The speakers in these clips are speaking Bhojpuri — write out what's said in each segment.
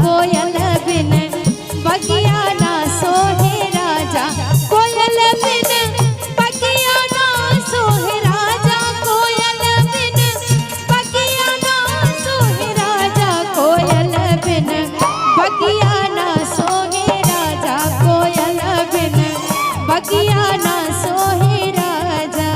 कोयल बिन बगिया ना सोहे राजा, कोयल बिन बगिया ना सोहे राजा, कोयल बिन बगिया ना सोहे राजा, कोयल बिन बगिया ना सोहे राजा, कोयल बिन बगिया ना सोहे राजा।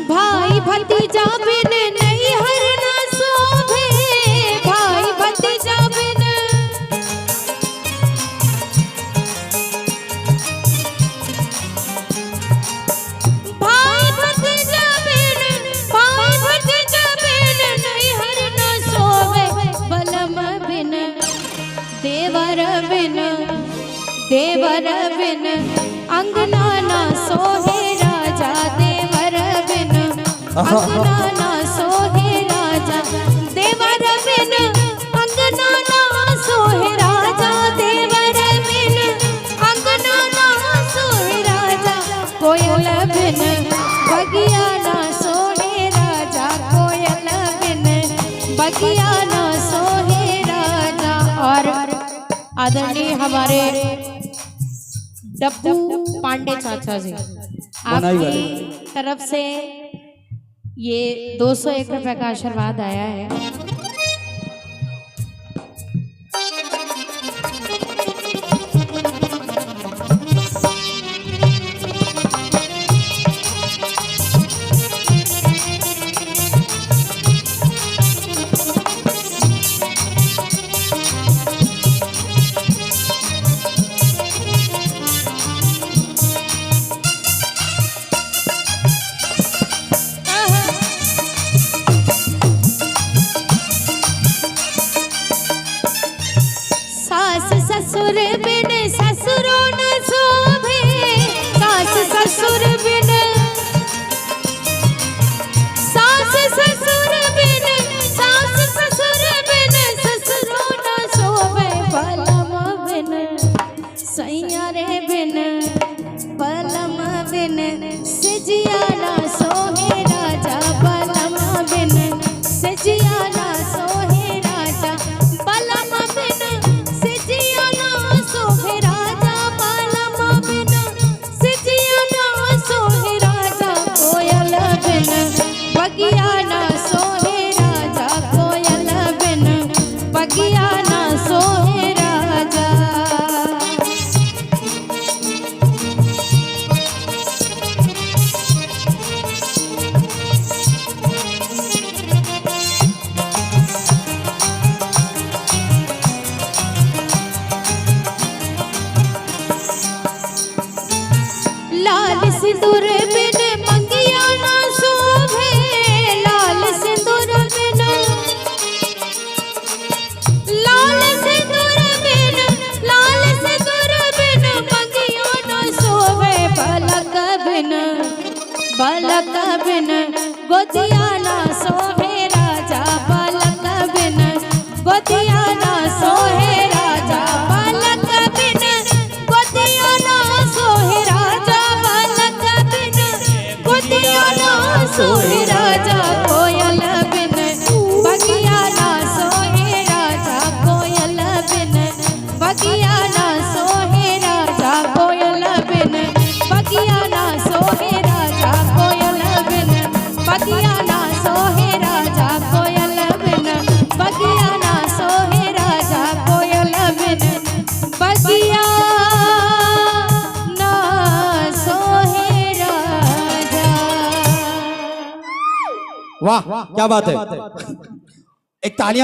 भाई भतीजा बिन नैहर ना शोभे, भाई भतीजा बिन भाई भतीजा बिन नैहर ना शोभे, बलम बिन देवर बिन अंगना ना सोहे राजा, देवर बिन अंगना ना सोहे राजा, देवर बिन अंगना ना सोहे राजा, देवर बिन अंगना ना सोहे राजा, कोयल बिन बगिया ना सोहे राजा, कोयल बिन बगिया ना सोहे राजा। और आदरणीय हमारे डब्बू पांडे चाचा जी, आपकी तरफ से ये 201 रुपए का आशीर्वाद आया है। ससुर बिन ससुरो न शोभे, सास ससुर बिन सास ससुर बिन ससुरो न शोभे, बलम बिन सैया रे बिन बलम बिन सिजिया ना सोहे राजा, बलम बिन सिजिया ना सोहे राजा, बलम बिन सिजिया ना सोहे राजा, बलम बिन सिजिया ना सोहे राजा, कोयल बिन बगिया ना सोहे राजा, कोयल बिन बगिया ना सोहे राजा। लाल सिंदूर बिन मंगिया ना शोभे, लाल सिंदूर बिन मंगिया ना शोभे, बलक बिन गोदिया ना सोहे राजा, बलक बिन गोदिया ना सोहे राजा, बलक बिन गोदिया ना सोहे राजा, बलक बिन गोदिया ना सोहे राजा, कोयल बिन बगिया ना सोहे राजा, कोयल बिन बगिया ना सोहे राजा, कोयल बिन बगिया ना सोहे राजा, कोयल बिन बगिया ना सोहे राजा, कोयल बिन बगिया ना सोहे राजा, कोयल बिन बगिया ना सोहे राजा। वाह क्या बात है, एक तालियां।